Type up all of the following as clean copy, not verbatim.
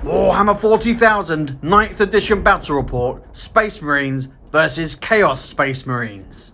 Warhammer 40,000 9th edition battle report, Space Marines versus Chaos Space Marines.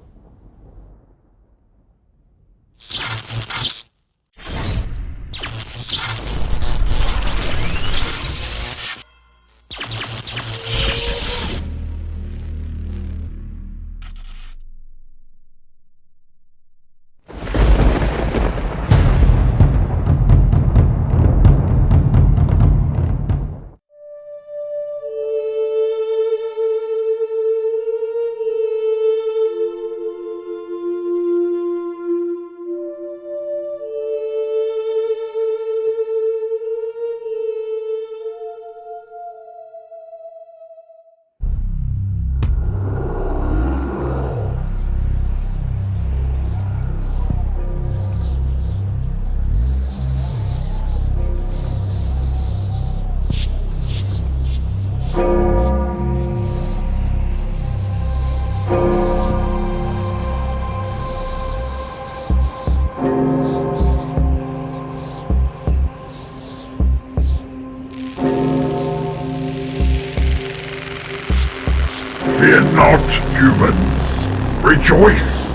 Fear not, humans. Rejoice!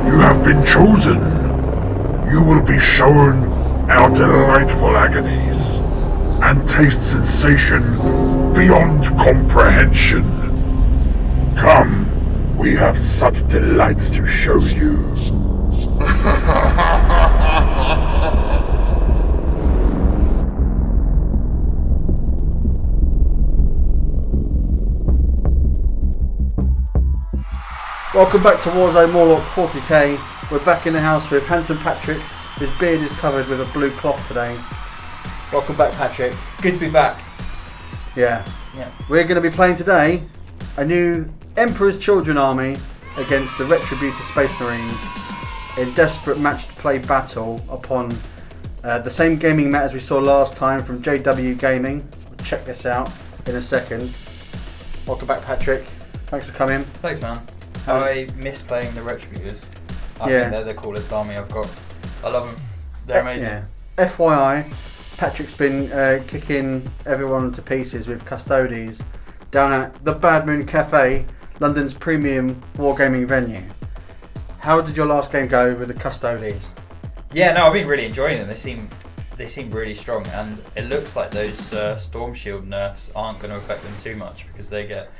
You have been chosen. You will be shown our delightful agonies and taste sensation beyond comprehension. Come, we have such delights to show you. Welcome back to Warzone Morloc 40k. We're back in the house with handsome Patrick. His beard is covered with a blue cloth today. Welcome back, Patrick. Good to be back. Yeah. Yeah. We're going to be playing today a new Emperor's Children army against the Retributors Space Marines in desperate match-to-play battle upon the same gaming mat as we saw last time from JW Gaming. We'll check this out in a second. Welcome back, Patrick. Thanks for coming. Thanks, man. I miss playing the Retributors. I think they're the coolest army I've got. I love them. They're amazing. Yeah. FYI, Patrick's been kicking everyone to pieces with Custodies down at the Bad Moon Cafe, London's premium wargaming venue. How did your last game go with the Custodies? Yeah, no, I've been really enjoying them. They seem really strong, and it looks like those Storm Shield nerfs aren't going to affect them too much because they get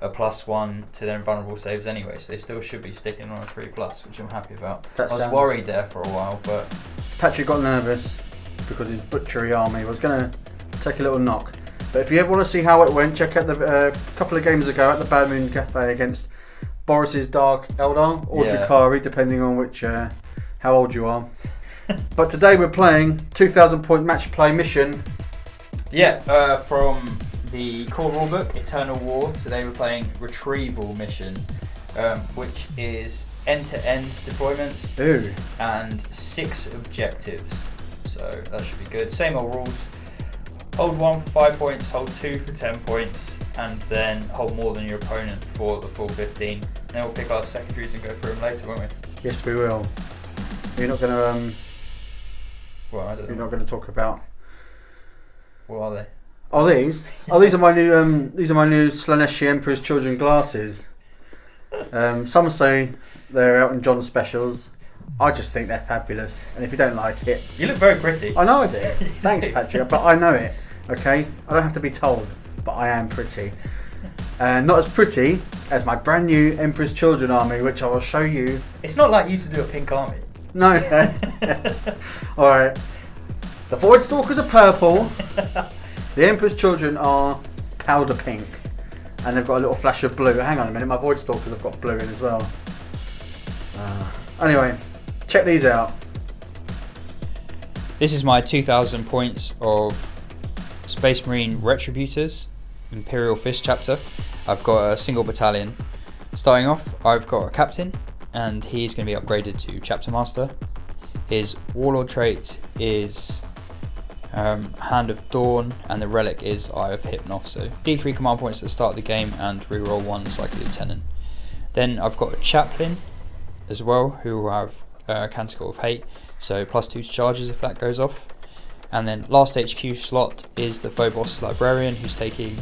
a +1 to their invulnerable saves anyway, so they still should be sticking on a 3+, which I'm happy about. I was worried there for a while, but Patrick got nervous because his butchery army was going to take a little knock. But if you ever want to see how it went, check out the couple of games ago at the Bad Moon Cafe against Boris's Dark Eldar or Drakari, depending on which how old you are. But today we're playing 2,000 point match play mission. Yeah, from the core rulebook, Eternal War. Today we're playing Retrieval mission, which is end-to-end deployments. Ooh. And 6 objectives. So that should be good. Same old rules. Hold 1 for 5 points, hold 2 for 10 points, and then hold more than your opponent for the full 15. Then we'll pick our secondaries and go through them later, won't we? Yes, we will. You're not going to Well, I don't know. You're not going to talk about. What are they? Oh, these are my new Slaneshi Emperor's Children glasses. Some say they're out in John's specials. I just think they're fabulous, and if you don't like it, You look very pretty. I know I do. Thanks, Patrick, but I know it. Okay, I don't have to be told, but I am pretty. Not as pretty as my brand new Emperor's Children army, which I will show you. It's not like you to do a pink army. No. All right. The Void Stalkers are purple. The Emperor's Children are powder pink, and they've got a little flash of blue. Hang on a minute, my Void Stalkers have got blue in as well. Anyway, check these out. This is my 2,000 points of Space Marine Retributors, Imperial Fist chapter. I've got a single battalion. Starting off, I've got a captain, and he's going to be upgraded to Chapter Master. His Warlord trait is Hand of Dawn, and the relic is Eye of Hypnoth. So D3 command points at the start of the game and reroll 1s like a lieutenant. Then I've got a chaplain as well, who will have Canticle of Hate, so +2 to charges if that goes off. And then last HQ slot is the Phobos Librarian, who's taking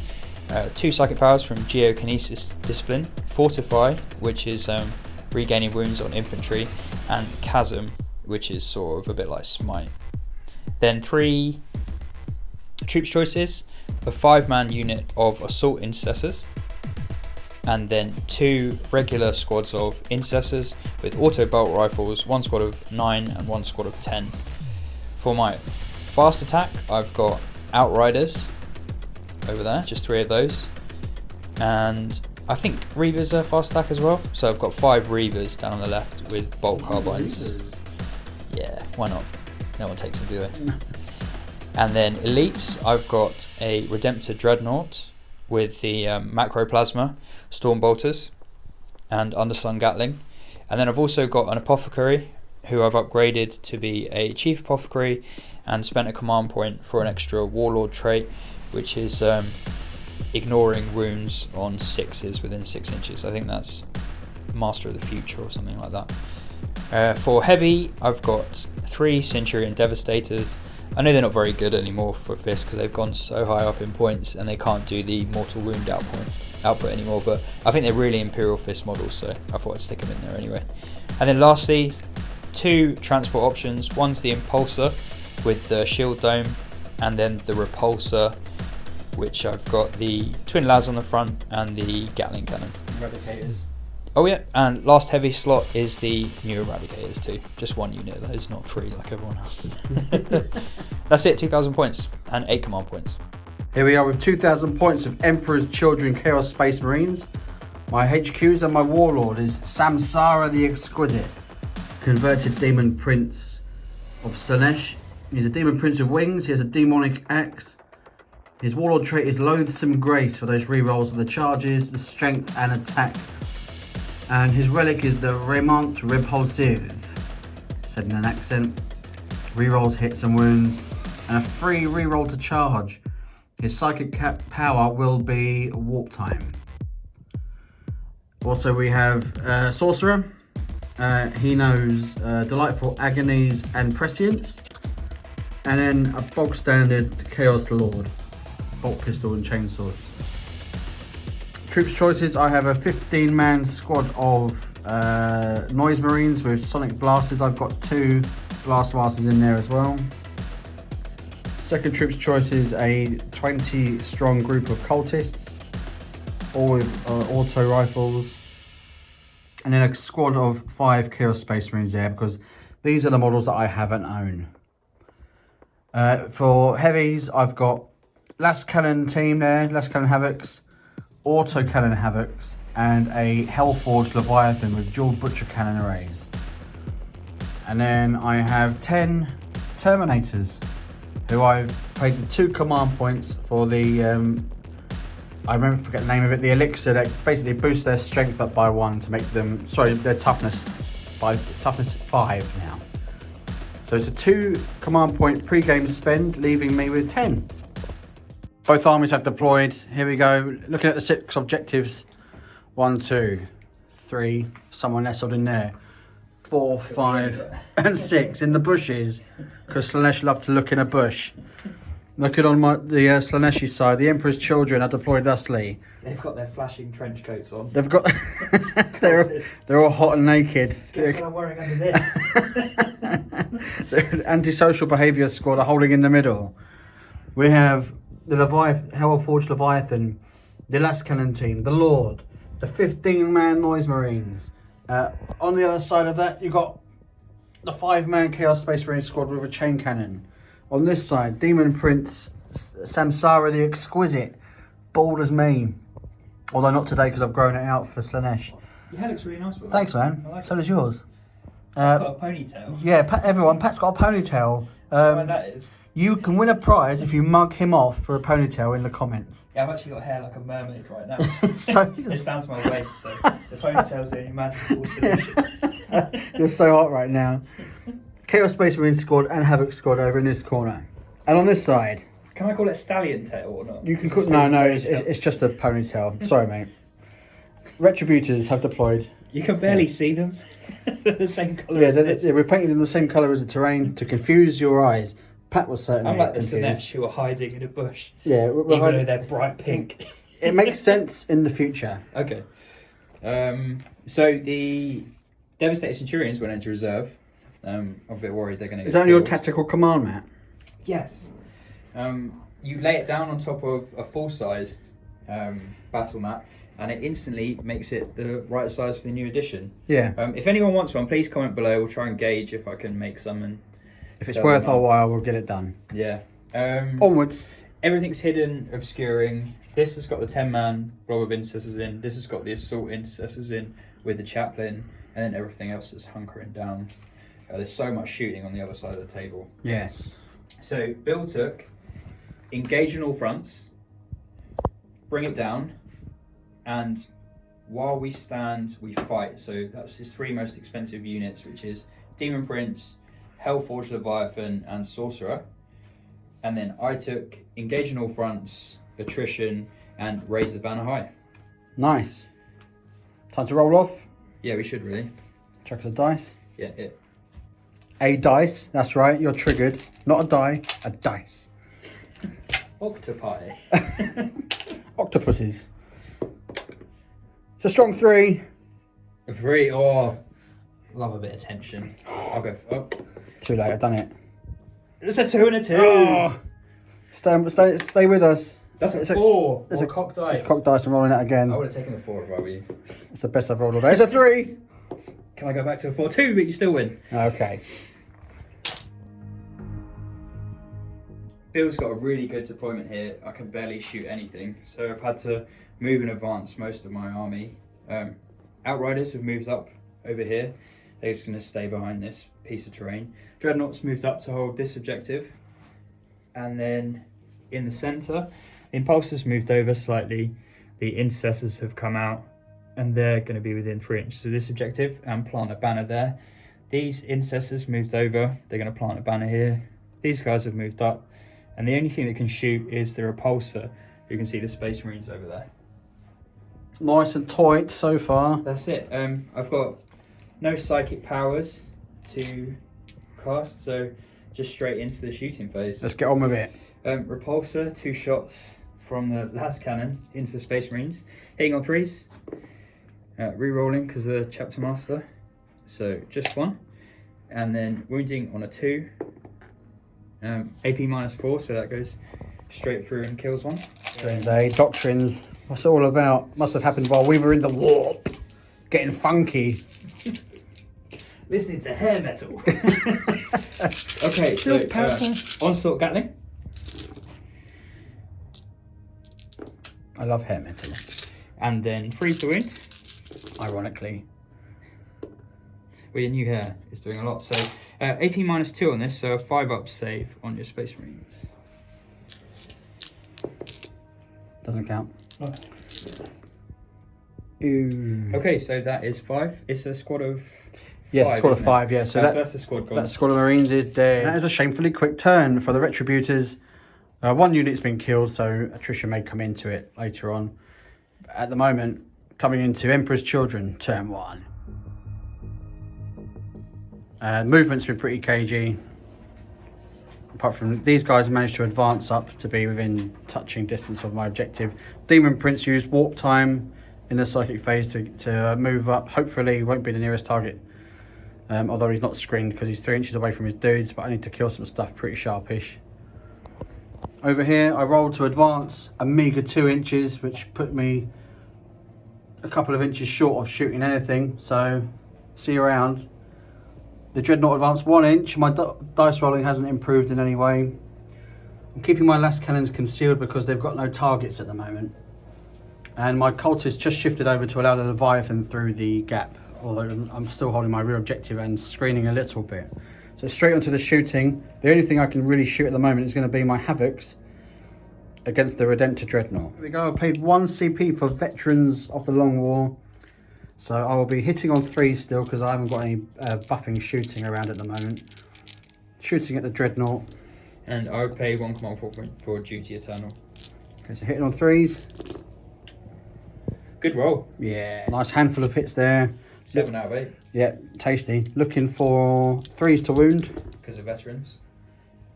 2 psychic powers from Geokinesis Discipline, Fortify, which is regaining wounds on infantry, and Chasm, which is sort of a bit like Smite. Then 3 troops choices, a 5-man unit of Assault Intercessors, and then 2 regular squads of Intercessors with auto bolt rifles, 1 squad of 9 and 1 squad of 10. For my fast attack, I've got Outriders over there, just 3 of those, and I think Reavers are fast attack as well, so I've got 5 Reavers down on the left with bolt carbines. Yeah, why not? No one takes them, do they? And then elites, I've got a Redemptor Dreadnought with the Macroplasma, Stormbolters, and Underslung Gatling. And then I've also got an Apothecary, who I've upgraded to be a Chief Apothecary and spent a command point for an extra Warlord trait, which is ignoring wounds on 6s within 6 inches. I think that's Master of the Future or something like that. For heavy, I've got 3 Centurion Devastators. I know they're not very good anymore for Fist because they've gone so high up in points and they can't do the mortal wound output anymore, but I think they're really Imperial Fist models, so I thought I'd stick them in there anyway. And then lastly, 2 transport options. One's the Impulsor with the Shield Dome, and then the Repulsor, which I've got the Twin Las on the front and the Gatling Cannon. Eradicators. Oh yeah, and last heavy slot is the new Eradicators too. Just 1 unit, that is not 3 like everyone else. That's it, 2,000 points and 8 command points. Here we are with 2,000 points of Emperor's Children Chaos Space Marines. My HQs and my Warlord is Samsara the Exquisite, converted Demon Prince of Slanesh. He's a Demon Prince with wings, he has a demonic axe. His Warlord trait is Loathsome Grace for those rerolls of the charges, the strength and attack. And his relic is the Remont Repulsive, said in an accent. Rerolls hits and wounds, and a free reroll to charge. His psychic power will be warp time. Also we have Sorcerer. He knows Delightful Agonies and Prescience. And then a bog standard Chaos Lord, bolt pistol and chainsaw. Troops choices, I have a 15-man squad of Noise Marines with Sonic Blasters. I've got 2 Blast Masters in there as well. Second troops choices, a 20-strong group of Cultists, all with auto rifles. And then a squad of 5 Chaos Space Marines there, because these are the models that I haven't owned. For heavies, I've got Last Cannon team there, Last Cannon Havocs, Auto Cannon Havocs, and a Hellforged Leviathan with dual Butcher Cannon arrays. And then I have 10 Terminators, who I've paid the 2 command points for the, I forget the name of it, the elixir that basically boosts their strength up by 1 to make them, their toughness by toughness 5 now. So it's a 2 command point pre-game spend, leaving me with 10. Both armies have deployed. Here we go. Looking at the 6 objectives. 1, 2, 3. Someone nestled in there. 4, 5, and 6 in the bushes, because Slanesh love to look in a bush. Looking on the Slaneshi side, the Emperor's Children are deployed thusly. They've got their flashing trench coats on. They've got. they're all hot and naked. Guess what I'm wearing under this? The antisocial behaviour squad are holding in the middle. We have the Hellforged Leviathan, the Last Cannon team, the Lord, the 15-man Noise Marines. On the other side of that, you've got the 5-man Chaos Space Marine squad with a chain cannon. On this side, Demon Prince Samsara the Exquisite, bald as me. Although not today because I've grown it out for Slanesh. Your hair looks really nice. Thanks, man. Like so does yours. I've got a ponytail. Yeah, Pat's got a ponytail. Why that is? You can win a prize if you mug him off for a ponytail in the comments. Yeah, I've actually got hair like a mermaid right now. It's down to my waist, so the ponytail's the only magical solution. You're so hot right now. Chaos Space Marine squad and Havoc squad over in this corner. And on this side... Can I call it stallion tail or not? You can call... No, it's just a ponytail. Sorry, mate. Retributors have deployed. You can barely see them. The same colour we're painted in the same colour as the terrain to confuse your eyes. Pat was certainly I'm like the confused. Sinesh who are hiding in a bush. Yeah, Even though they're bright pink. It makes sense in the future. Okay. So the Devastated Centurions went into reserve. I'm a bit worried they're going to get Is that on your killed. tactical command map? Yes. You lay it down on top of a full-sized battle map, and it instantly makes it the right size for the new edition. Yeah. If anyone wants one, please comment below. We'll try and gauge if I can make some. And If it's sell worth them our on. while, we'll get it done. Yeah. Onwards. Everything's hidden, obscuring. This has got the 10-man blob of intercessors in. This has got the assault intercessors in with the chaplain, and then everything else is hunkering down. There's so much shooting on the other side of the table. Yes. So Bill took engage on all fronts, bring it down, and while we stand, we fight. So that's his 3 most expensive units, which is Demon Prince, Hellforged Leviathan, and Sorcerer. And then I took engage on all fronts, attrition, and raise the banner high. Nice. Time to roll off. Yeah, we should really. Chuck us a dice. Yeah, it. A dice. That's right. You're triggered. Not a die. A dice. Octopi. Octopuses. It's a strong 3. 3. Oh, love a bit of tension. I'll go. Oh, Too late. I've done it. it's a 2 and a 2. Oh. Stay with us. That's It's a a- 4. It's Or a cock dice. It's cocked dice and rolling it again. I would have taken the 4 if I were you. It's the best I've rolled all day. It's a 3. Can I go back to a 4-2, but you still win? Okay. Bill's got a really good deployment here. I can barely shoot anything, so I've had to move in advance most of my army. Outriders have moved up over here. They're just going to stay behind this piece of terrain. Dreadnoughts moved up to hold this objective. And then in the centre, the Impulsors moved over slightly. The Intercessors have come out, and they're going to be within 3 inches of this objective and plant a banner there. These Intercessors moved over. They're going to plant a banner here. These guys have moved up. And the only thing that can shoot is the Repulsor. You can see the Space Marines over there. Nice and tight so far. That's it. I've got no psychic powers to cast, so just straight into the shooting phase. Let's get on with it. Repulsor, 2 shots from the last cannon into the Space Marines. Hitting on 3s. Re-rolling because of the Chapter Master. So just 1. And then wounding on a 2. AP -4, so that goes straight through and kills 1. Doctrines. What's it all about? Must have happened while we were in the warp. Getting funky. Listening to hair metal. Okay, so Onslaught Gatling. I love hair metal. And then freeze the wound. Ironically. Well, your new hair is doing a lot. So AP -2 on this, so a 5-up save on your Space Marines. Doesn't count. Oh. Ooh. Okay, so that is 5. It's a squad of 5. Yes, a squad of isn't it? 5, yeah. So That's the squad gone. that squad of Marines is dead. That is a shamefully quick turn for the Retributors. 1 unit's been killed, so attrition may come into it later on. At the moment, coming into Emperor's Children, turn 1. Movement's been pretty cagey. Apart from these guys managed to advance up to be within touching distance of my objective. Demon Prince used warp time in the psychic phase to move up. Hopefully he won't be the nearest target. Although he's not screened because he's 3 inches away from his dudes, but I need to kill some stuff pretty sharpish. Over here I rolled to advance a meager 2 inches, which put me a couple of inches short of shooting anything, so see you around. The Dreadnought advanced 1 inch. My dice rolling hasn't improved in any way. I'm keeping my last cannons concealed because they've got no targets at the moment. And my cultist just shifted over to allow the Leviathan through the gap, although I'm still holding my rear objective and screening a little bit. So straight onto the shooting. The only thing I can really shoot at the moment is going to be my Havocs against the Redemptor Dreadnought. Here we go. I paid 1 CP for Veterans of the Long War. So I will be hitting on 3 still because I haven't got any buffing shooting around at the moment. Shooting at the Dreadnought. And I would pay 1 command point for Duty Eternal. Okay, so hitting on 3s. Good roll. Yeah. Nice handful of hits there. 7 out of 8. Yeah, tasty. Looking for 3s to wound. Because of veterans.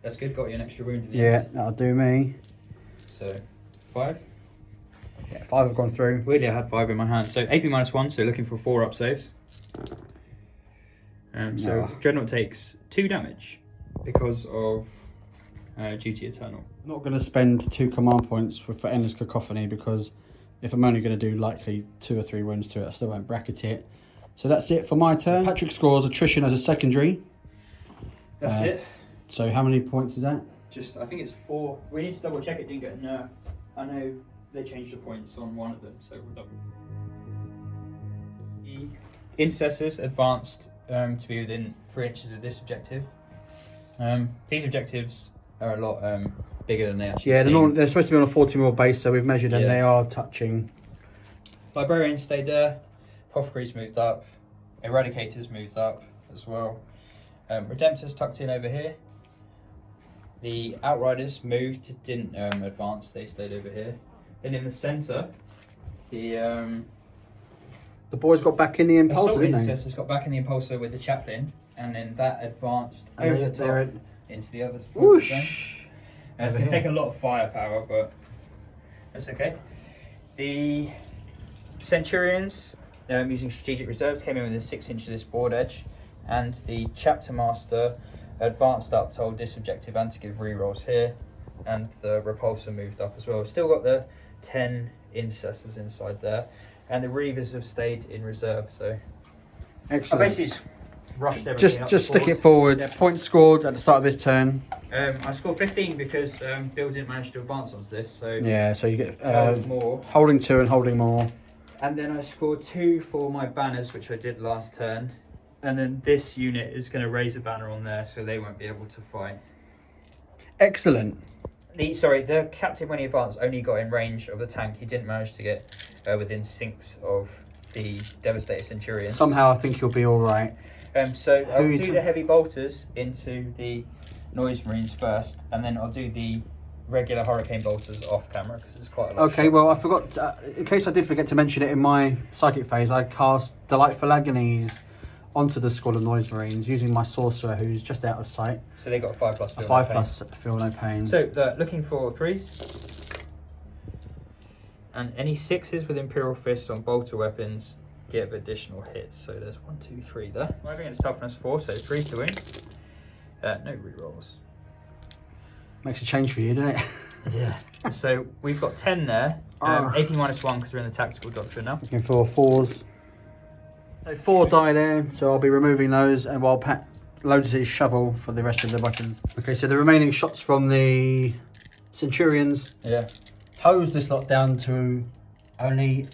That's good. Got you an extra wound in the Yeah, end. that'll do me. So 5. Yeah, 5 have gone through. Weirdly, I had 5 in my hand. So AP -1, so looking for 4 up saves. So Oh. Dreadnought takes 2 damage because of Duty Eternal. I'm not going to spend 2 command points for Endless Cacophony because if I'm only going to do likely 2 or 3 wounds to it, I still won't bracket it. So that's it for my turn. Patrick scores attrition as a secondary. That's it. So how many points is that? I think it's 4. We need to double check it didn't get nerfed. I know they changed the points on one of them, so we'll double. The Intercessors advanced to be within 3 inches of this objective. These objectives are a lot bigger than they actually seem. They're supposed to be on a 40mm base, so we've measured and they are touching. Librarians stayed there. Apothecaries moved up. Eradicators moved up as well. Redemptors tucked in over here. The Outriders moved, didn't advance, they stayed over here. Then in the centre, the boys got back in the Impulsor, Assault didn't they? Intercessors got back in the Impulsor with the Chaplain, and then that advanced And over they- the they're- top into the other. Whoosh! It's going to take a lot of firepower, but that's okay. The Centurions, using strategic reserves, came in within 6 inches of this board edge, and the Chapter Master advanced up, told this objective and to give rerolls here, and the Repulsor moved up as well. Still got the 10 Intercessors inside there, and the Reavers have stayed in reserve. So Excellent. I basically just rushed everything up Just the stick board. it forward. Points scored at the start of this turn. I scored 15 because Bill didn't manage to advance onto this, so Yeah, so you get more. holding 2 and holding more. And then I scored 2 for my banners, which I did last turn. And then this unit is going to raise a banner on there, so they won't be able to fight. Excellent. The captain, when he advanced, only got in range of the tank. He didn't manage to get within sinks of the Devastator Centurions. Somehow I think you'll be all right. So I'll Who you do took? the heavy bolters into the Noise Marines first, and then I'll do the regular Hurricane bolters off camera because it's quite a lot. of Okay, shots. well, I forgot, in case I did forget to mention it in my psychic phase, I cast Delightful Agonies onto the squad of Noise Marines using my Sorcerer, who's just out of sight. So they got a 5+ A feel 5+ feel no pain. So looking for 3s, and any 6s with Imperial Fists on bolter weapons give additional hits. So there's 1, 2, 3 there. Moving against toughness 4, so 3 to win. No rerolls. Makes a change for you, doesn't it? Yeah. So we've got 10 there. AP -1 because we're in the tactical doctrine now. Looking for 4s. So 4 die there, so I'll be removing those, and while Pat loads his shovel for the rest of the weapons. Okay, so the remaining shots from the Centurions hose this lot down to only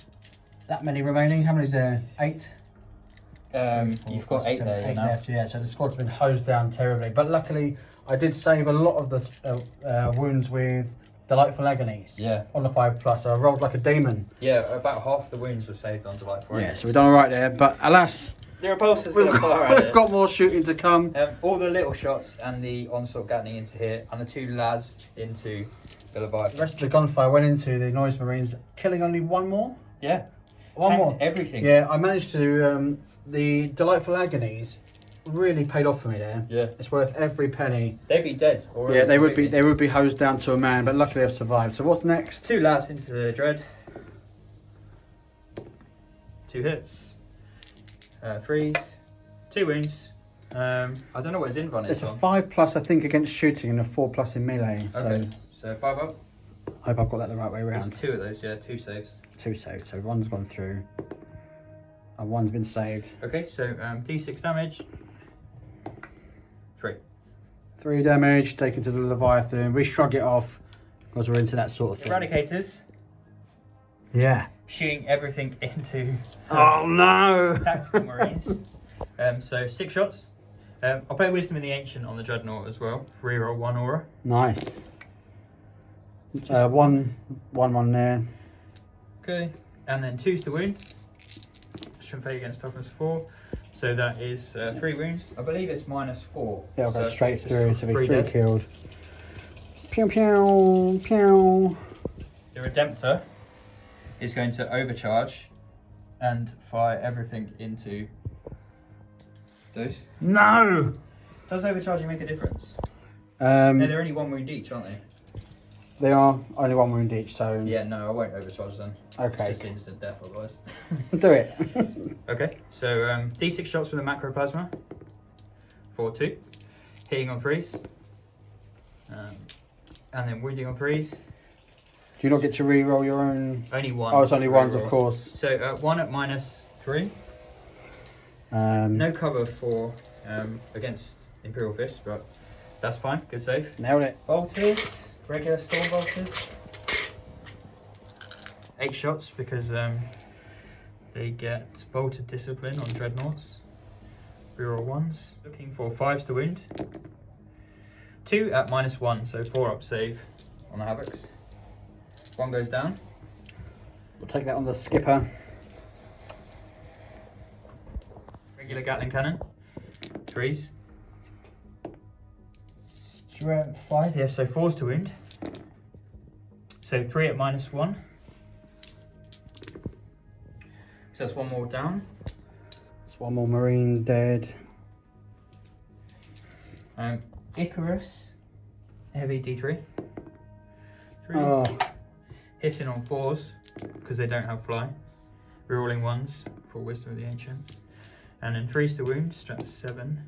that many remaining. How many is there? 8? You've got 8 there 8 now. left, yeah, so the squad's been hosed down terribly. But luckily, I did save a lot of the wounds with Delightful Agonies. Yeah. On the 5+, so I rolled like a demon. Yeah, about half the wounds were saved on Delightful. Yeah, so we've done all right there. But alas, The Repulsor's we've going to fire at we've it. got more shooting to come. All the little shots and the onslaught Gatling into here, and the 2 lads into the Leviathan. The rest of the gunfire went into the Noise Marines, killing only 1 more. Yeah. One Tanked more. everything. Yeah, I managed to. The Delightful Agonies really paid off for me there. Yeah. It's worth every penny. They'd be dead already. Yeah, they would be. completely. They would be hosed down to a man, but luckily I've survived. So what's next? 2 lads into the Dread. 2 hits. 3s. 2 wounds. I don't know what his invuln It's is a on. 5+ I think against shooting and a 4+ in melee. Okay. So 5 up. I hope I've got that the right way There's around. 2 of those, yeah, 2 saves. 2 saved, so 1's gone through. And 1's been saved. Okay, so D6 damage. 3. 3 damage taken to the Leviathan. We shrug it off because we're into that sort of thing. Eradicators. Yeah. Shooting everything into Oh no! tactical marines. So 6 shots. I'll play Wisdom in the Ancient on the Dreadnought as well. Reroll 1 aura. Nice. One there. Okay, and then 2's to wound. Strength 8 against toughness 4. So that is 3 wounds. I believe it's -4. Yeah, I'll go So straight it's through, so be 3 dead. killed. Pew pew pew. The Redemptor is going to overcharge and fire everything into those. No! Does overcharging make a difference? No, they're only 1 wound each, aren't they? They are only 1 wound each, so... Yeah, no, I won't overcharge them. Okay. It's just instant death otherwise. Do it. Okay, so D6 shots with a macroplasma for 2. Hitting on 3s. And then wounding on 3s. Do you not get to re-roll your own? Only 1. Oh, it's only 1s, of course. So 1 at -3. No cover for against Imperial Fist, but that's fine. Good save. Nailed it. Bolters, regular storm bolters. 8 shots because they get bolted discipline on dreadnoughts. Reroll 1s. Looking for 5s to wound. 2 at -1, so 4 up save on the Havocs. 1 goes down. We'll take that on the skipper. Regular Gatling cannon. 3s. Strength 5. Yeah, so 4s to wound. So 3 at -1. So that's 1 more down. It's 1 more Marine dead. Icarus. Heavy D3. 3. Oh, Hitting on 4s because they don't have fly. Rerolling 1s for Wisdom of the Ancients. And then 3s to wound, strength 7.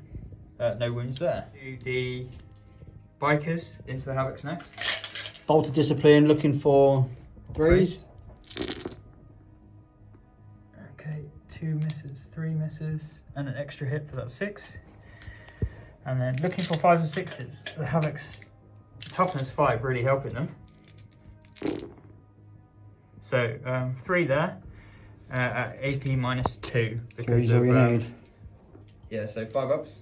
No wounds there. Do the bikers into the Havocs next. bolted discipline, looking for 3s. Okay, 2 misses, 3 misses, and an extra hit for that 6. And then looking for 5s and 6s. The Havocs toughness 5 really helping them. So 3 there at AP -2 because 3's all you need. Yeah, so 5 ups.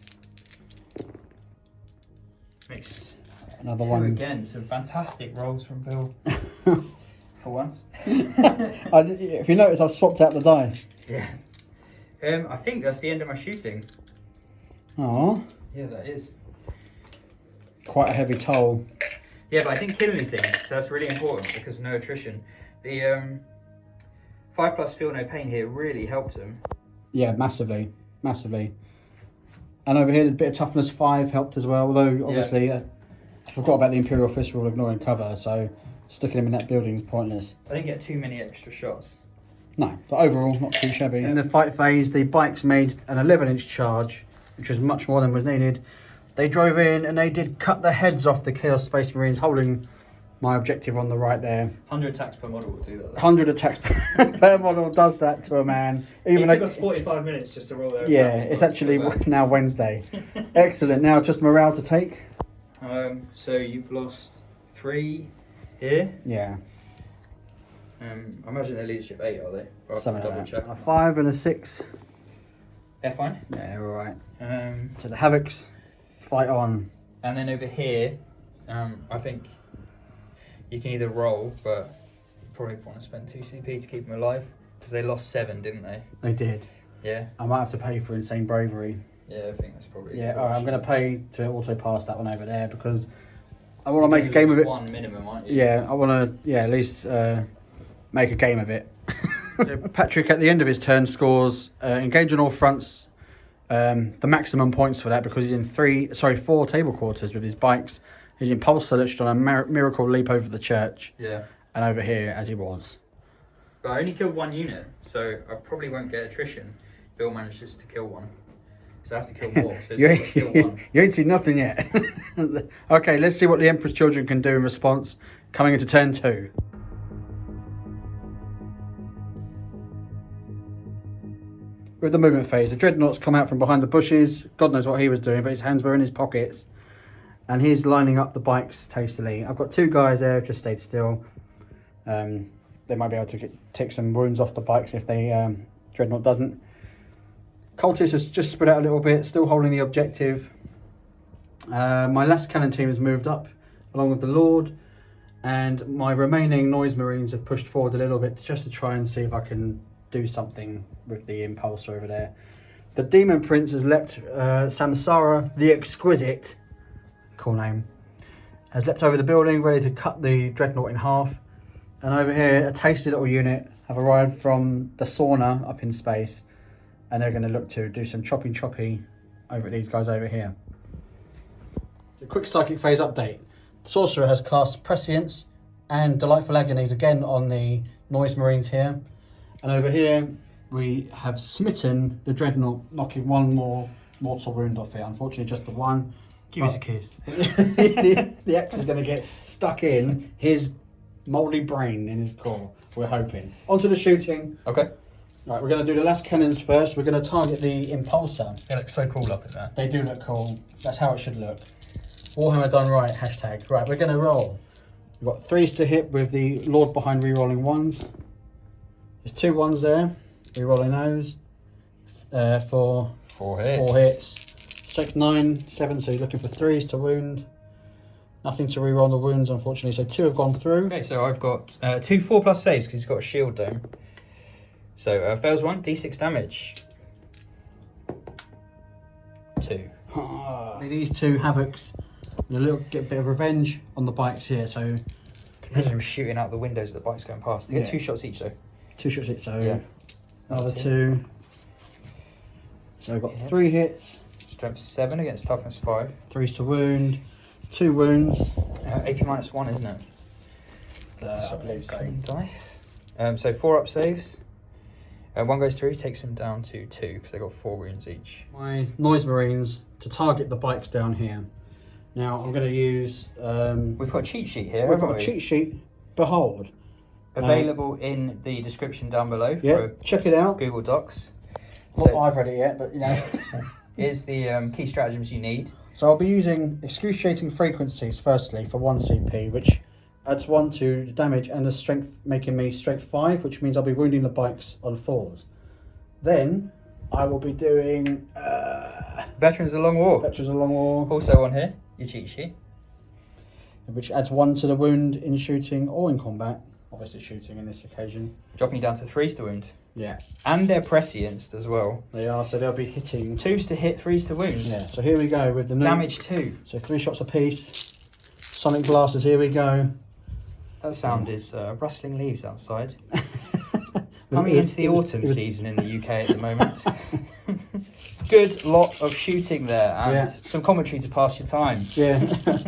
Makes Another 2 one. again. Some fantastic rolls from Bill for once. If you notice, I've swapped out the dice. Yeah. I think that's the end of my shooting. Oh, Yeah, that is. quite a heavy toll. Yeah, but I didn't kill anything, so that's really important because no attrition. The 5+ feel no pain here really helped him. Yeah, massively, massively. And over here, the bit of toughness 5 helped as well. Although obviously, I forgot about the Imperial Fist rule, ignoring cover. So sticking him in that building is pointless. I didn't get too many extra shots. No, but overall, not too shabby. In the fight phase, the bikes made an 11-inch charge, which was much more than was needed. They drove in and they did cut the heads off the Chaos Space Marines, holding my objective on the right there. 100 attacks per model will do that. 100 attacks per model does that to a man. It took us 45 minutes just to roll those. Yeah, it's actually now Wednesday. Excellent. Now just morale to take. So you've lost 3 here. Yeah. I imagine they're leadership 8, are they? I'll have to Something double like check. that. A 5 and a 6. They're fine. Yeah, all right. Um, So the Havocs fight on. and then over here, I think you can either roll, but you probably want to spend 2 CP to keep them alive because they lost 7, didn't they? They did. Yeah. I might have to pay for insane bravery. Yeah, I think that's probably. Yeah, all right, I'm going to pay to auto pass that one over there because I want to make a game of it. 1 minimum, aren't you? Yeah, I want to, at least make a game of it. So Patrick, at the end of his turn, scores engage on all fronts. The maximum points for that because he's in 4 table quarters with his bikes. His impulse searched on a miracle leap over the church. Yeah. And over here, as he was. But I only killed 1 unit, so I probably won't get attrition. Bill manages to kill 1. So I have to kill more. So you, it's kill 1. You ain't seen nothing yet. Okay, let's see what the Emperor's Children can do in response coming into turn 2. With the movement phase, the Dreadnoughts come out from behind the bushes. God knows what he was doing, but his hands were in his pockets. And he's lining up the bikes tastily. I've got 2 guys there who've just stayed still. They might be able to take some wounds off the bikes if the Dreadnought doesn't. Cultist has just spread out a little bit, still holding the objective. My last cannon team has moved up along with the Lord. And my remaining Noise Marines have pushed forward a little bit just to try and see if I can do something with the Impulsor over there. The Demon Prince has leapt, Samsara the Exquisite, cool name, has leapt over the building ready to cut the Dreadnought in half. And over here, a tasty little unit have arrived from the sauna up in space, and they're going to look to do some choppy over at these guys over here. A quick psychic phase update. The sorcerer has cast Prescience and Delightful Agonies again on the Noise Marines here. And over here, we have smitten the Dreadnought, knocking one more mortal wound off it. Unfortunately, just the one. Give us a kiss. The axe is going to get stuck in his mouldy brain in his core, we're hoping. Onto the shooting. Okay. Right, we're going to do the last cannons first. We're going to target the Impulsor. They look so cool up in there. They do look cool. That's how it should look. Warhammer done right, hashtag. Right, we're going to roll. We've got 3s to hit with the Lord behind re-rolling 1s. There's 2 1s there. Re-rolling those. For 4 hits. 4 hits. Strength 9, 7, so you're looking for 3s to wound. Nothing to re-roll the wounds, unfortunately, so 2 have gone through. Okay, so I've got 2 4+ saves because he's got a shield dome. So fails 1, d6 damage. 2. These 2 Havocs get a bit of revenge on the bikes here, so... Imagine them shooting out the windows of the bikes going past. They get 2 shots each though. 2 shots each, so yeah. Another 2. So we've got 3 hits. Strength 7 against toughness 5. 3s to wound. 2 wounds. AP -1, isn't it? I believe so. Dice. So 4 up saves. 1 goes through, takes him down to 2 because they got 4 wounds each. My Noise Marines to target the bikes down here. Now I'm going to use... we've got a cheat sheet here. We've got a cheat sheet. Behold. Available in the description down below. Yeah, check it out. Google Docs. Not that I've read it yet, but you know. Here's the key stratagems you need. So I'll be using Excruciating Frequencies firstly for 1 CP, which adds 1 to the damage and the strength, making me strength 5, which means I'll be wounding the bikes on 4s. Then I will be doing Veterans of the Long War. Veterans of the Long War. Also on here, your cheat sheet. Which adds 1 to the wound in shooting or in combat. Obviously shooting in this occasion. Dropping you down to 3s to wound. Yeah. And they're prescienced as well. They are, so they'll be hitting... 2s to hit, 3s to wound. Yeah, so here we go with the... Damage 2. So 3 shots apiece. Sonic blasters, here we go. That sound is rustling leaves outside. Coming into the autumn season in the UK at the moment. Good lot of shooting there and some commentary to pass your time. Yeah,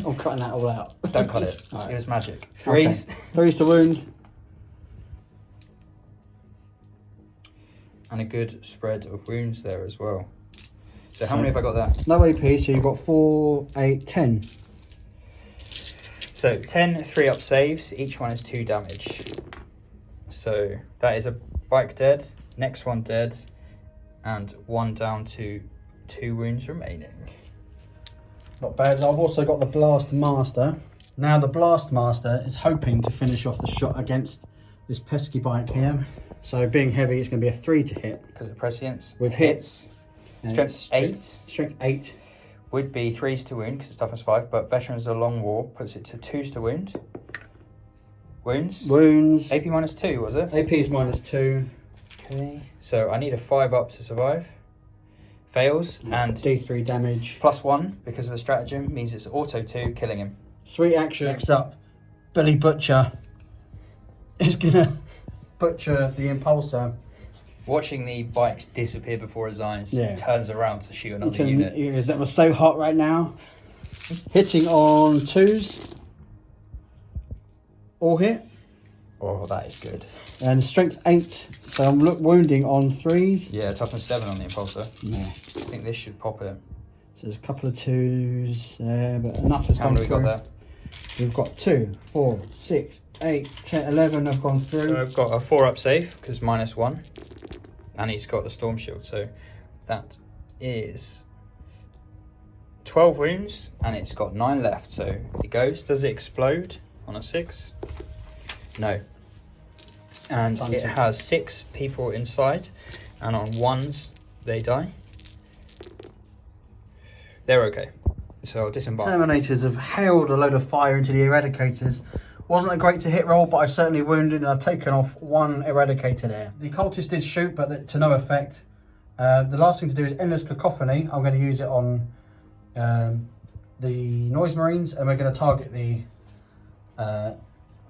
I'm cutting that all out. Don't cut it. Right. It was magic. 3s. Okay. 3s to wound. And a good spread of wounds there as well. So how many have I got there? No AP, so you've got 4, 8, 10. So 10 3-up saves, each one is 2 damage. So that is a bike dead, next one dead, and 1 down to 2 wounds remaining. Not bad. I've also got the Blast Master. Now the Blast Master is hoping to finish off the shot against this pesky bike here. So being heavy, it's going to be a 3 to hit. Because of prescience. With hits. Strength 8. Strength 8. Would be 3s to wound because it's toughness 5, but Veterans of the Long War puts it to 2s to wound. Wounds. Wounds. AP -2, was it? AP is -2. Okay. So I need a 5 up to survive. Fails and D3 damage. +1 because of the stratagem means it's auto 2, killing him. Sweet action. Next up, Billy Butcher is gonna butcher the Impulsor. Watching the bikes disappear before his eyes, he turns around to shoot another unit. That was so hot right now. Hitting on 2s. All hit. Oh, that is good. And strength 8. So I'm wounding on 3s. Yeah, toughness 7 on the Impulsor. Yeah. I think this should pop it. So there's a couple of 2s there, but enough has How gone many through. we got there? We've got 2, 4, 6, 8, 10, 11 have gone through. So I've got a 4-up save because -1. And he's got the Storm Shield, so that is 12 wounds, and it's got 9 left. So it goes. Does it explode on a 6? No. And it has 6 people inside, and on 1s they die. They're okay. So I'll disembark. Terminators have hailed a load of fire into the Eradicators. Wasn't a great to hit roll, but I certainly wounded and I've taken off 1 Eradicator there. The cultist did shoot, but to no effect. The last thing to do is Endless Cacophony. I'm going to use it on the Noise Marines, and we're going to target the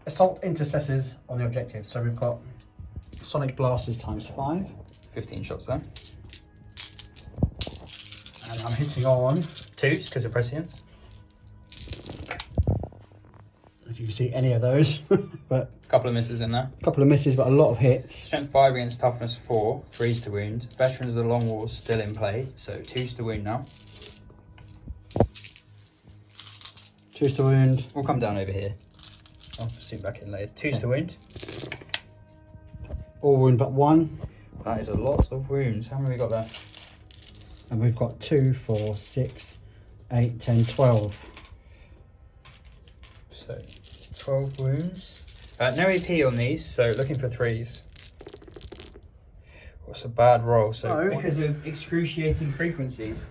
Assault Intercessors on the objective. So we've got Sonic Blasters ×5. 15 shots there. And I'm hitting on 2s because of prescience. if you can see any of those, but A couple of misses in there. a couple of misses, but a lot of hits. Strength 5 against toughness 4, 3s to wound. Veterans of the Long Wars still in play, so 2s to wound now. 2s to wound. We'll come down over here. I'll zoom back in later. 2s to wound. All wound but 1. That is a lot of wounds. How many have we got there? And we've got 2, 4, 6, 8, 10, 12. So 12 wounds. No AP on these, so looking for 3s. What's a bad roll? So because of excruciating frequencies.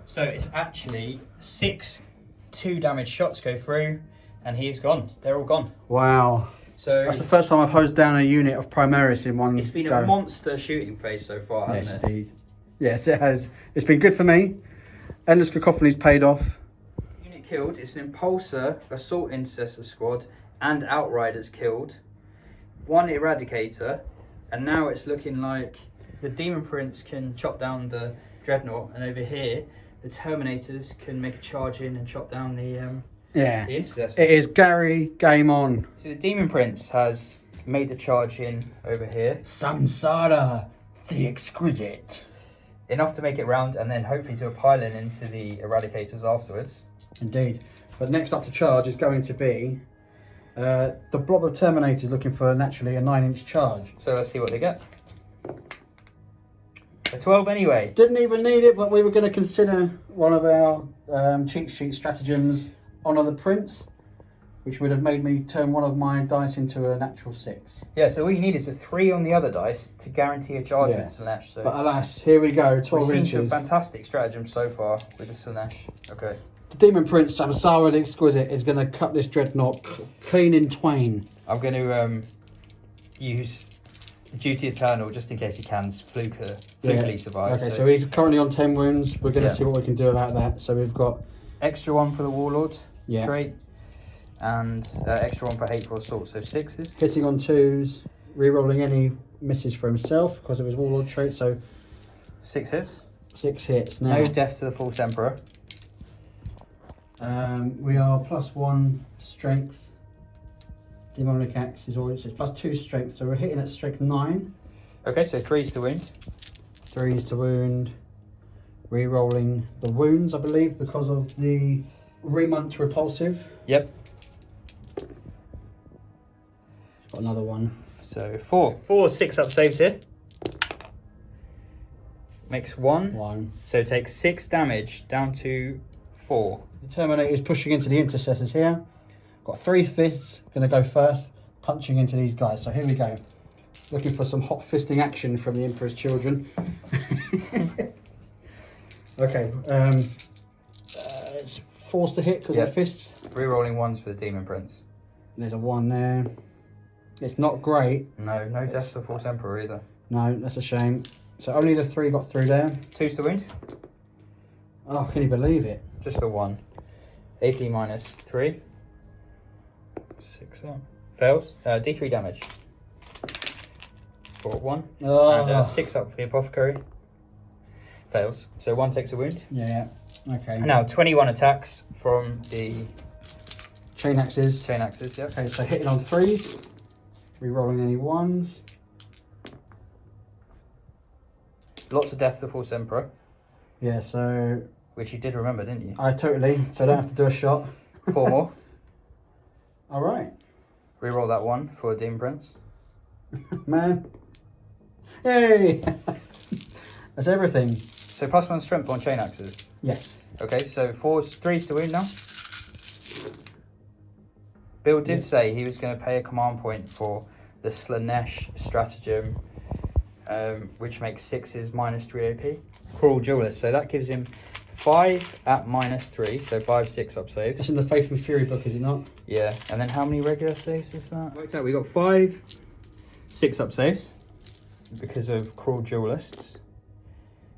So it's actually 6 2 damage shots go through, and he's gone. They're all gone. Wow. So That's the first time I've hosed down a unit of Primaris in one it's been go. a monster shooting phase so far, Yes, hasn't it? indeed. Yes, it has. It's been good for me. Endless Cacophony's paid off. Unit killed. It's an Impulsor, Assault Intercessor squad, and Outriders killed. 1 Eradicator, and now it's looking like the Demon Prince can chop down the Dreadnought, and over here the Terminators can make a charge in and chop down the Intercessors. It is Gary, game on. So the Demon Prince has made the charge in over here. Samsara, the exquisite. Enough to make it round, and then hopefully do a pile-in into the Eradicators afterwards. Indeed. But next up to charge is going to be the blob of Terminators looking for naturally a 9-inch charge. So let's see what they get. A 12 anyway. Didn't even need it, but we were going to consider one of our cheat sheet stratagems, Honour the Prince, which would have made me turn one of my dice into a natural 6. Yeah, so all you need is a 3 on the other dice to guarantee a charge with Slanesh. So But alas, here we go, 12 we've seen some inches. fantastic stratagem so far with the Slanesh. Okay. The Demon Prince, Samsara the Exquisite, is going to cut this Dreadnought clean in twain. I'm going to use Duty Eternal just in case he can flukily survive. Okay, so he's currently on 10 wounds. We're going to see what we can do about that. So we've got... Extra 1 for the Warlord trait, and extra 1 for Hateful Assault, so 6s. Hitting on 2s, re-rolling any misses for himself because of his Warlord trait, so... 6 hits. 6 hits now. No death to the False Emperor. We are +1 strength. Demonic Axe is already, so it's +2 strength, so we're hitting at strength 9. Okay, so 3s to wound. 3s to wound. Re-rolling the wounds, I believe, because of the Remount Repulsive. Yep. Got another one. So 4 6-up saves here. Makes 1. 1. So takes 6 damage down to 4. The Terminator is pushing into the Intercessors here. Got 3 fists, going to go first, punching into these guys. So here we go. Looking for some hot fisting action from the Emperor's children. Okay, it's forced to hit because of the fists. Re-rolling 1s for the Demon Prince. There's a 1 there. It's not great. No death to the False Emperor either. No, that's a shame. So only the 3 got through there. 2s to wound. Oh, can you believe it? Just the 1. AP minus 3. 6 up. Fails. D3 damage. For 1. Oh. And 6 up for the Apothecary. Fails. So 1 takes a wound. Yeah, okay. Now 21 attacks from the Chain axes. chain axes, yep. Okay, so hitting on 3s. Re-rolling any 1s. Lots of death to the False Emperor. Yeah, so... Which you did remember, didn't you? I totally, so I don't have to do a shot. 4 more. Alright. Reroll that 1 for Demon Prince. Man. Yay! That's everything. So +1 strength on chain axes. Yes. Okay, so 3s to wound now. Bill did say he was going to pay a command point for the Slanesh stratagem, which makes 6s minus 3 AP. Cruel Duelist, so that gives him 5 at minus 3, so 5 6-up saves. That's in the Faith and Fury book, is it not? Yeah, and then how many regular saves is that? Worked out, we got 5 6-up saves because of Cruel Duelists.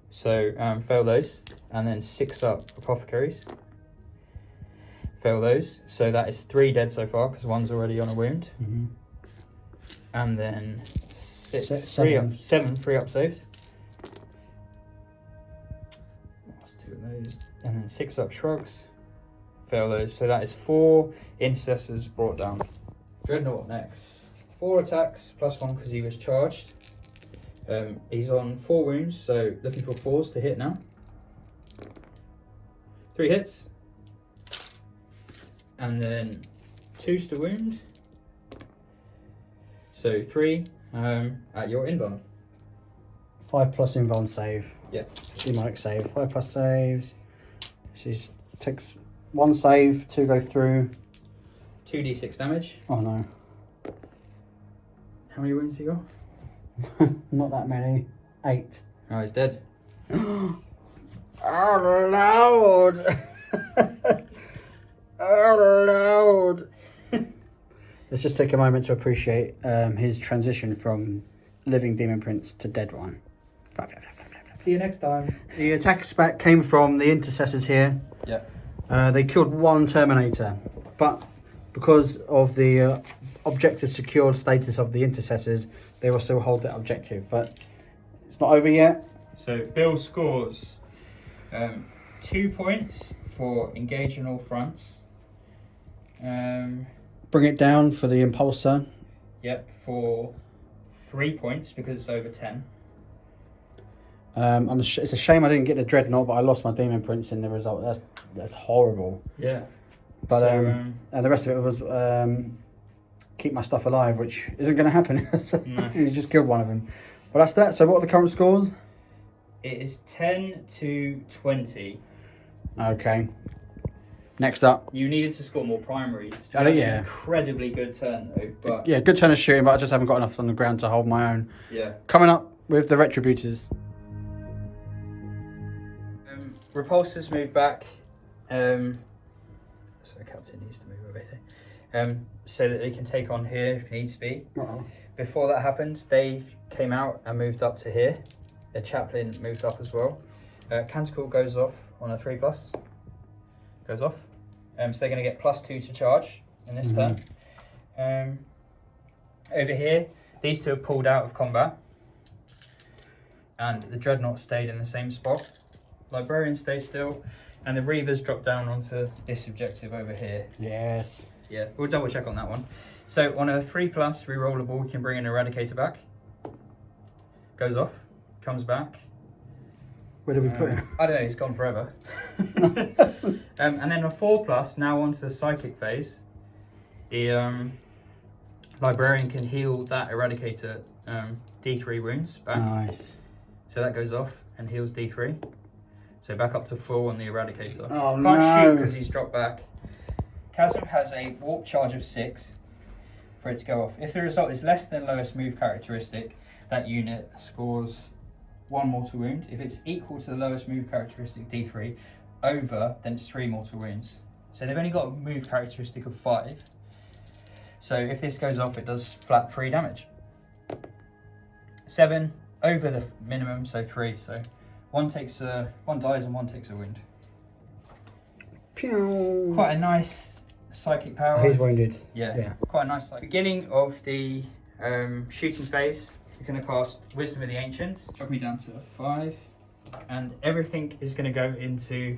So fail those, and then 6-up Apothecaries. Fail those, so that is 3 dead so far because 1's already on a wound. Mm-hmm. And then 7 3-up saves. Let's do those. And then 6-up shrugs. fail those. So that is 4 intercessors brought down. Dreadnought next. 4 attacks, +1 because he was charged. He's on 4 wounds, so looking for 4s to hit now. 3 hits. And then 2s to wound. So 3 at your invuln. 5 plus invuln save. Yeah. Demonic save. 5 plus saves. She takes 1 save, 2 go through. 2d6 damage. Oh no. How many wounds he got? Not that many. 8. Oh, he's dead. Oh Lord! Oh Lord! Let's just take a moment to appreciate his transition from living demon prince to dead one. See you next time. The attack spec came from the intercessors here. Yeah. They killed 1 Terminator, but because of the objective secured status of the intercessors, they will still hold that objective. But it's not over yet. So Bill scores 2 points for engaging all fronts. Bring it down for the impulsor. Yep, for 3 points because it's over 10. It's a shame I didn't get the dreadnought, but I lost my demon prince in the result. That's horrible. Yeah. But So, and the rest of it was keep my stuff alive, which isn't going to happen. So No. you just killed one of them. Well, that's that. So what are the current scores? It is 10 to 20. Okay. Next up. You needed to score more primaries. Oh, yeah. Incredibly good turn though, but Yeah, good turn of shooting, but I just haven't got enough on the ground to hold my own. yeah. Coming up with the Retributors. Repulsors move back. So Captain needs to move over here. So that they can take on here if needs be. Uh-oh. Before that happened, they came out and moved up to here. The chaplain moved up as well. Canticle goes off on a 3+. Goes off. So they're going to get +2 to charge in this turn. Over here, these 2 are pulled out of combat. And the Dreadnought stayed in the same spot. Librarian stays still. And the Reavers drop down onto this objective over here. Yes. Yeah, we'll double check on that one. So on a 3+, rerollable, we can bring an Eradicator back. Goes off, comes back. Where did we put him? I don't know, he's gone forever. And then a 4+, now onto the Psychic phase. The Librarian can heal that Eradicator D3 wounds back. Nice. So that goes off and heals D3. So back up to full on the Eradicator. Oh, Can't no. shoot because he's dropped back. Chasm has a warp charge of 6 for it to go off. If the result is less than lowest move characteristic, that unit scores 1 mortal wound. If it's equal to the lowest move characteristic D3, over, then it's 3 mortal wounds. So they've only got a move characteristic of 5. So if this goes off, it does flat 3 damage. 7, over the minimum, so 3. So one dies and 1 takes a wound. Pew. Quite a nice psychic power. He's wounded. Yeah, quite a nice. Beginning of the shooting phase, you're going to cast Wisdom of the Ancients. Drop me down to 5. And everything is going to go into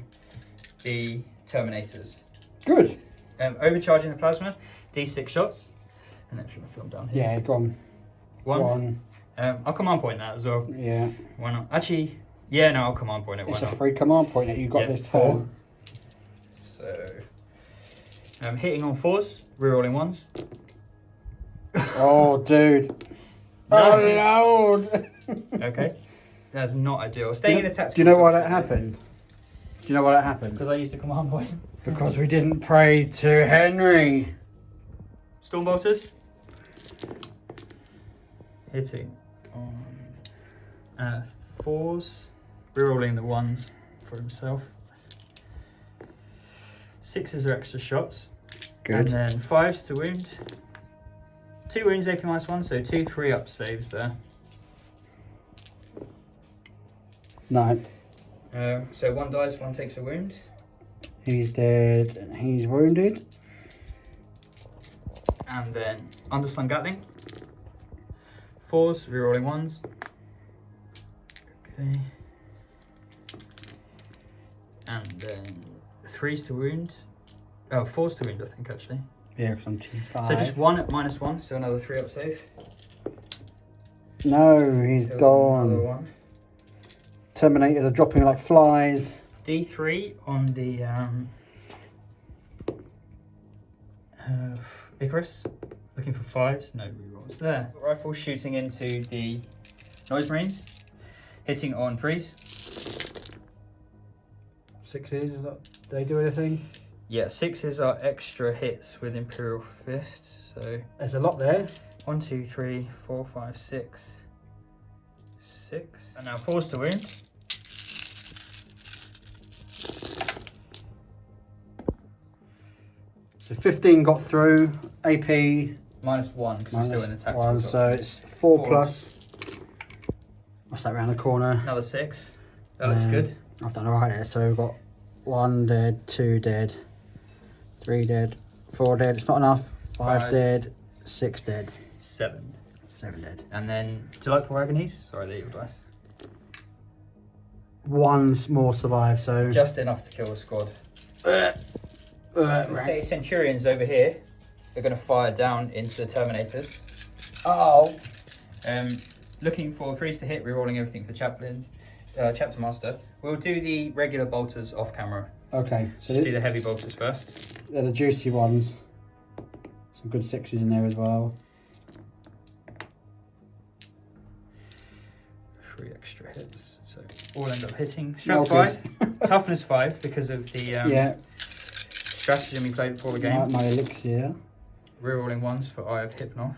the Terminators. Good. Overcharging the plasma, D6 shots. And then if you want to film down here. Yeah, go on. 1. I'll command point that as well. Yeah. Why not? Actually, yeah, no, I'll command point it. Why It's not? a free command point that you got Yeah, this 4. turn. So, hitting on 4s, rerolling 1s. Oh, dude. Oh, Lord. Okay, that's not ideal. Staying in attack. Do you know why that happened? Do you know why that happened? Because I used a command point. Because we didn't pray to Henry. Stormbolters. Hitting on 4s, rerolling the 1s for himself. 6s are extra shots. Good. And then 5s to wound. 2 wounds, AP -1, so 2 3-up saves there. No. So 1 dies, 1 takes a wound. He's dead and he's wounded. And then Underslung Gatling. 4s, rerolling 1s. Okay. And then 3s to wound. Oh, 4's to wound, I think, actually. Yeah, because I'm T5. So just 1 at -1, so another 3 up save. No, he's Kills gone. another 1. Terminators are dropping like flies. D3 on the Icarus. Looking for 5s, no rerolls there. Rifle shooting into the Noise Marines. Hitting on 3s. 6s, do they do anything? Yeah, 6s are extra hits with Imperial Fists, so... There's a lot there. 1, 2, 3, 4, 5, 6. 6. And now 4's to wound. So 15 got through. AP -1, because we're still in attack. -1, so it's 4 plus. What's that round the corner? Another 6. That looks good. I've done alright there. So we've got 1 dead, 2 dead, 3 dead, 4 dead. It's not enough. 5 dead, 6 dead, 7. 7 dead. And then Delightful Agonies. Sorry, they're your dice. 1 more survive. So Just enough to kill a squad. right. The Centurions over here are going to fire down into the Terminators. Oh. Looking for 3s to hit, rerolling everything for Chaplain, Chapter Master. We'll do the regular bolters off camera. Okay. So Just do the heavy bolters first. they're the juicy ones. Some good 6s in there as well. 3 extra hits, so all end up hitting. Strength 5, toughness 5 because of the stratagem we played before the game. My elixir. Rerolling 1s for Eye of Hypnoth.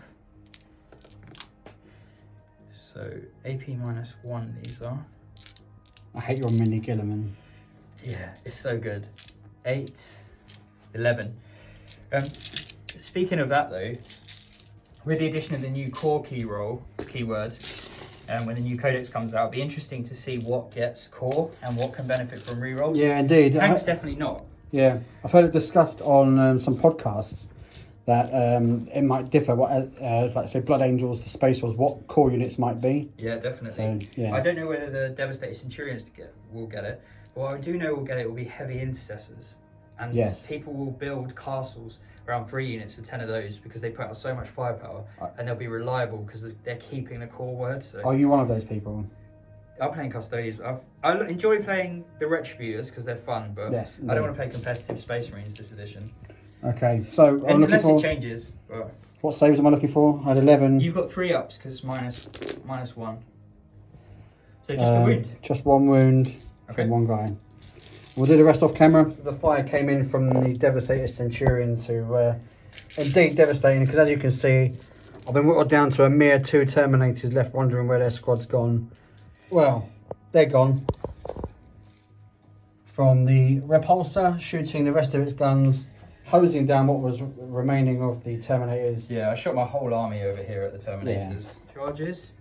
So AP -1 these are. I hate your mini Gilliman. Yeah, it's so good. 8, 11. Speaking of that though, with the addition of the new core keyword, when the new codex comes out, it'll be interesting to see what gets core and what can benefit from rerolls. Yeah, indeed. Tank's definitely not. Yeah, I've heard it discussed on some podcasts that it might differ. Like say, Blood Angels to Space Wars, what core units might be. Yeah, definitely. So, yeah. I don't know whether the Devastated Centurions will get it, but what I do know will get it will be heavy intercessors. And people will build castles around 3 units of 10 of those because they put out so much firepower, and they'll be reliable because they're keeping the core word. So. Are you one of those people? I'm playing Custodians. I enjoy playing the Retributors because they're fun, but I don't want to play competitive Space Marines this edition. Okay, so I'm looking unless for... it changes. But what saves am I looking for? I had 11. You've got 3 ups because it's -1. So just a wound. Just 1 wound from 1 guy. We'll do the rest off camera. So the fire came in from the Devastated Centurions, who were indeed devastating, because as you can see, I've been whittled down to a mere 2 Terminators left, wondering where their squad's gone. Well, they're gone. From the repulsor, shooting the rest of its guns, hosing down what was remaining of the Terminators. Yeah, I shot my whole army over here at the Terminators. Yeah. Charges.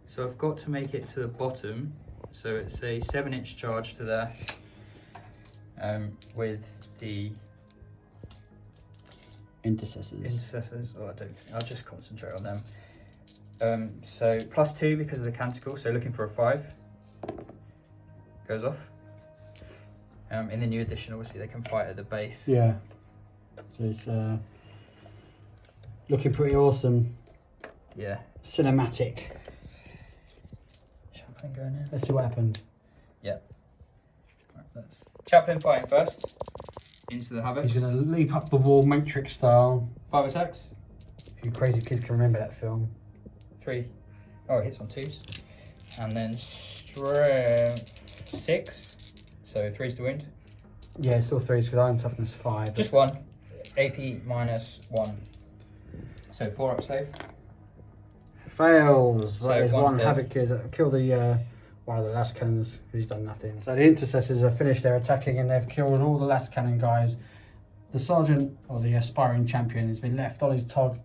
So I've got to make it to the bottom. So it's a 7-inch charge to there. With the intercessors. Oh, I don't think I'll just concentrate on them. So +2 because of the canticle. So looking for a 5 goes off. In the new edition, obviously they can fight at the base. Yeah. So it's looking pretty awesome. Yeah. Cinematic. Chaplain going in. Let's see what happened. Yeah. Right, let's Chaplain fighting first into the Havocs. He's going to leap up the wall, Matrix style. 5 attacks. You crazy kids can remember that film. 3. Oh, it hits on 2s. And then strength 6. So 3's to wound. Yeah, still 3s because I'm toughness 5. Just 1. AP -1. So 4 up save. Fails. So Right, there's 1 dead. Havoc kid. Kill the one of the last cannons because he's done nothing. So the intercessors have finished their attacking and they've killed all the last cannon guys. The sergeant, or the aspiring champion, has been left on his Todd.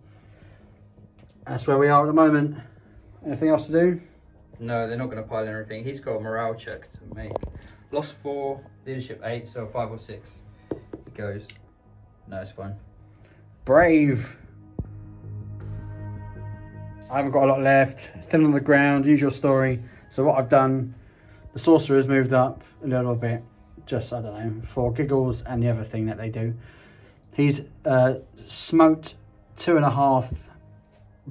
That's where we are at the moment. Anything else to do? No, they're not going to pile in everything. He's got a morale check to make. Lost 4, leadership 8, so 5 or 6. It goes. No, it's fine. Brave. I haven't got a lot left. Thin on the ground, usual story. So what I've done, the sorcerer's moved up a little bit. Just, I don't know, for giggles and the other thing that they do. He's smoked 2.5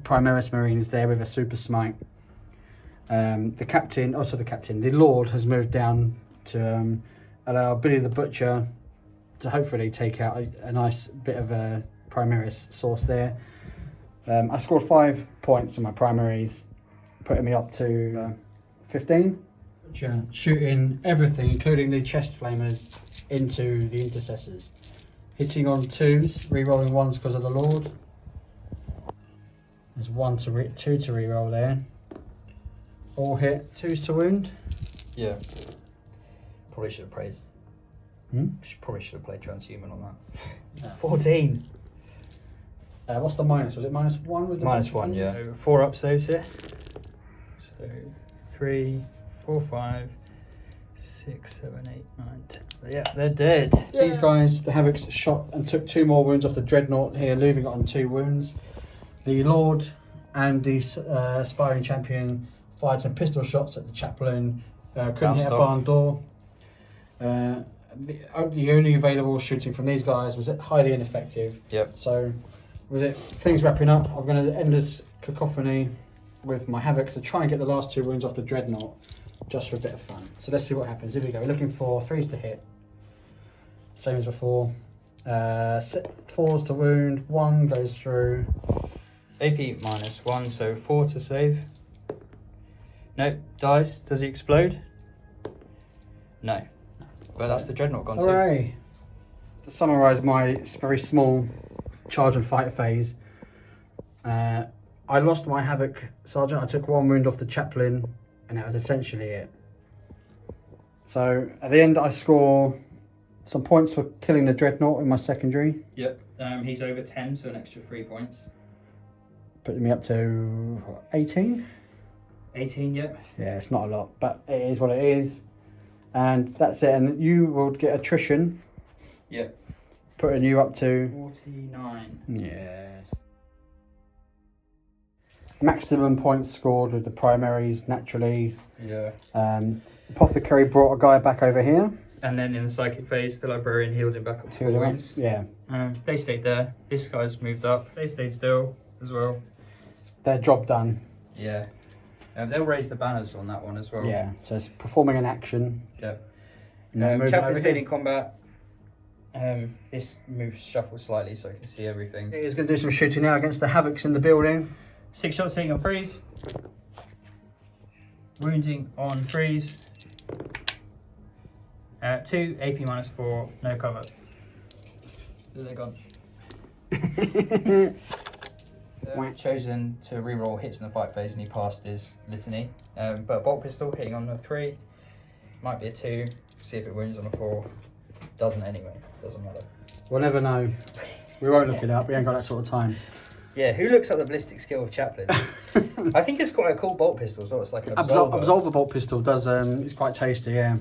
Primaris Marines there with a super smite. The Lord has moved down to allow Billy the Butcher to hopefully take out a nice bit of a Primaris source there. I scored 5 points in my primaries, putting me up to 15. Shooting everything, including the chest flamers, into the intercessors. Hitting on 2s, re-rolling 1s because of the Lord. There's 2 to re-roll there. All hit, 2s to wound. Yeah. Probably should have praised. Probably should have played transhuman on that. 14. What's the minus? Was it -1 with the -1, yeah. So 4 up saves here. So 3, 4, 5, 6, 7, 8, 9, 10. Yeah, they're dead. Yeah. These guys, the Havocs, shot and took 2 more wounds off the Dreadnought here, leaving it on 2 wounds. The Lord and the Aspiring Champion fired some pistol shots at the Chaplain. Couldn't hit a barn door. The only available shooting from these guys was highly ineffective. Yep. So, with it, things wrapping up, I'm going to end this cacophony with my Havocs to try and get the last 2 wounds off the Dreadnought, just for a bit of fun. So let's see what happens. Here we go. We're looking for 3s to hit. Same as before. 4s to wound. 1 goes through. AP -1, so 4 to save. Nope, dies. Does he explode? No. But that's the Dreadnought gone too. Hooray! To summarise my very small charge and fight phase, I lost my Havoc Sergeant. I took 1 wound off the Chaplain, and that was essentially it. So at the end, I score some points for killing the Dreadnought in my secondary. Yep, he's over 10, so an extra 3 points. Putting me up to 18. 18, yep. Yeah, it's not a lot, but it is what it is. And that's it. And you will get attrition. Yep. Putting you up to 49. Yes. Maximum points scored with the primaries, naturally. Yeah. Apothecary brought a guy back over here. And then in the psychic phase, the librarian healed him back up to 4 wounds. Yeah. They stayed there. This guy's moved up. They stayed still as well. Their job done. Yeah. They'll raise the banners on that one as well. Yeah. So it's performing an action. Yep. Chaplain Chaplain stayed in combat. This moves shuffled slightly so I can see everything. He's going to do some shooting now against the Havocs in the building. 6 shots hitting on freeze. Wounding on freeze. 2 AP -4, no cover. They're gone. Chosen to reroll hits in the fight phase and he passed his litany. But a bolt pistol hitting on a 3. Might be a 2. See if it wounds on a 4. Doesn't anyway. Doesn't matter. We'll never know. We won't look it up. We ain't got that sort of time. Yeah, who looks up the ballistic skill of Chaplain? I think it's quite a cool bolt pistol as well. It's like an absolver. Absolver bolt pistol does. It's quite tasty. Yeah.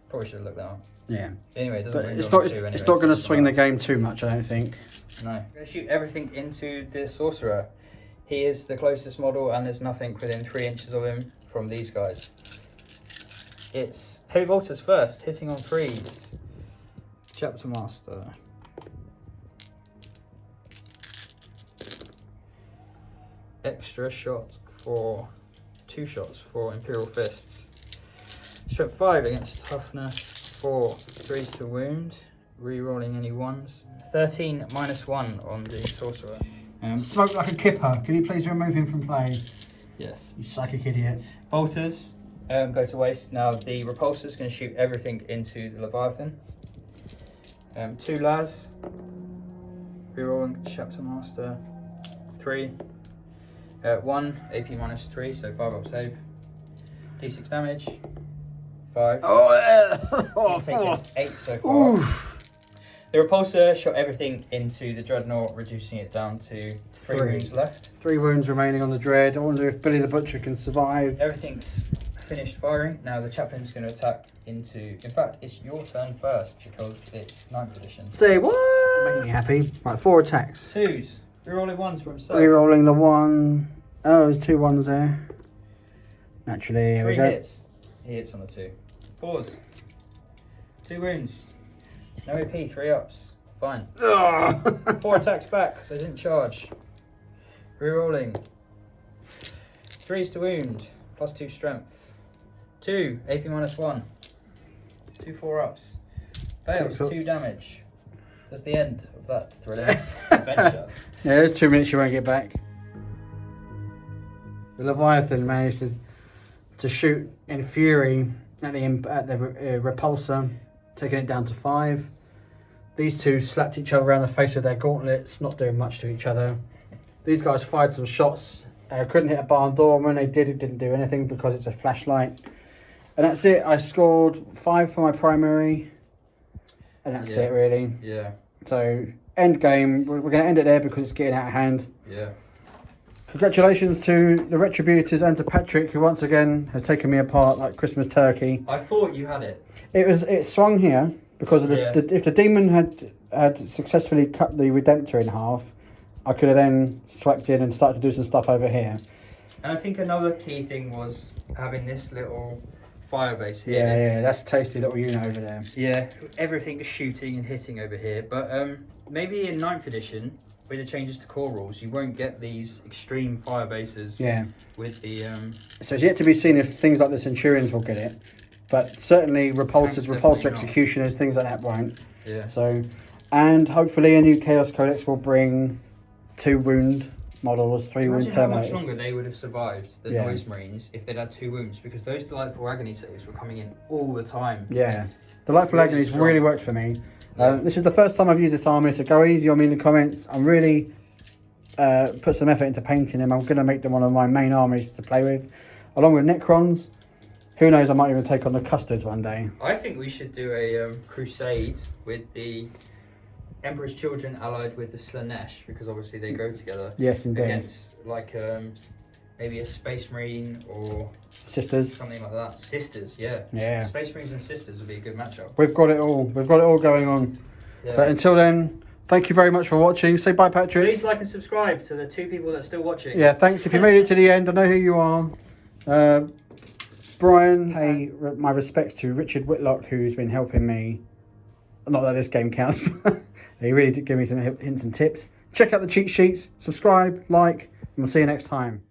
Probably should have looked that up. Yeah. Anyway, it doesn't. But wound it's on not. a 2 anyway, It's not so going to it doesn't swing the matter. game too much. I don't think. No. I'm going to shoot everything into the sorcerer. He is the closest model, and there's nothing within 3 inches of him from these guys. It's Heavy Bolters first, hitting on 3s. Chapter Master. Extra shot for 2 shots for Imperial Fists. Strength 5 against Toughness 4, 3s to wound. Re-rolling any 1s. 13 -1 on the sorcerer. Smoke like a kipper. Can you please remove him from play? Yes. You psychic idiot. Bolters go to waste. Now the repulsor is going to shoot everything into the Leviathan. 2 Laz. Rerolling Chapter Master 3. 1 AP -3, so 5 up save. D6 damage. 5. Oh yeah. He's taken 8 so far. Oof. The repulsor shot everything into the Dreadnought, reducing it down to 3 wounds left. 3 wounds remaining on the Dread. I wonder if Billy the Butcher can survive. Everything's finished firing. Now the Chaplain's going to attack into... In fact, it's your turn first because it's 9th edition. Say what? Make me happy. Right, 4 attacks. 2s. Rerolling 1s for himself. Rerolling the 1. Oh, there's 2 1s there. Naturally, here 3 we go. hits. He hits on the 2. 4s. 2 wounds. No AP, 3 ups. Fine. Ugh. 4 attacks back, so I didn't charge. Rerolling. 3s to wound, +2 strength. 2, AP -1. 2 4-ups. Fails, 2 damage. That's the end of that thrilling adventure. Yeah, there's 2 minutes you won't get back. The Leviathan managed to shoot in fury at the repulsor, taking it down to 5. These 2 slapped each other around the face with their gauntlets, not doing much to each other. These guys fired some shots. Couldn't hit a barn door, and when they did, it didn't do anything because it's a flashlight. And that's it. I scored 5 for my primary, and that's it really. Yeah. So end game. We're going to end it there because it's getting out of hand. Yeah. Congratulations to the Retributors and to Patrick, who once again has taken me apart like Christmas turkey. I thought you had it. It swung here because of this. If the demon had successfully cut the Redemptor in half, I could have then swept in and started to do some stuff over here. And I think another key thing was having this little fire base here. Yeah, that's a tasty little unit over there. Yeah, everything is shooting and hitting over here. But maybe in 9th edition, with the changes to core rules, you won't get these extreme fire bases. Yeah. With the So it's yet to be seen if things like the Centurions will get it, but certainly repulsor executioners, things like that won't. Yeah. So, and hopefully a new Chaos Codex will bring 2 wound models, 3 wound Imagine how much Terminators. longer they would have survived, the Noise Marines, if they'd had 2 wounds, because those Delightful Agony saves were coming in all the time. Yeah. Delightful Agonies really worked for me. This is the first time I've used this army, so go easy on me in the comments. I'm really put some effort into painting them. I'm going to make them one of my main armies to play with, along with Necrons. Who knows, I might even take on the Custards one day. I think we should do a crusade with the Emperor's Children allied with the Slanesh, because obviously they go together. Yes, indeed. Against like maybe a Space Marine or Sisters. something like that. Sisters, yeah. Yeah. Space Marines and Sisters would be a good matchup. We've got it all. We've got it all going on. Yeah. But until then, thank you very much for watching. Say bye, Patrick. Please like and subscribe to the 2 people that are still watching. Yeah, thanks. If you made it to the end, I know who you are. Brian, pay my respects to Richard Whitlock, who's been helping me. Not that this game counts, but he really did give me some hints and tips. Check out the cheat sheets, subscribe, like, and we'll see you next time.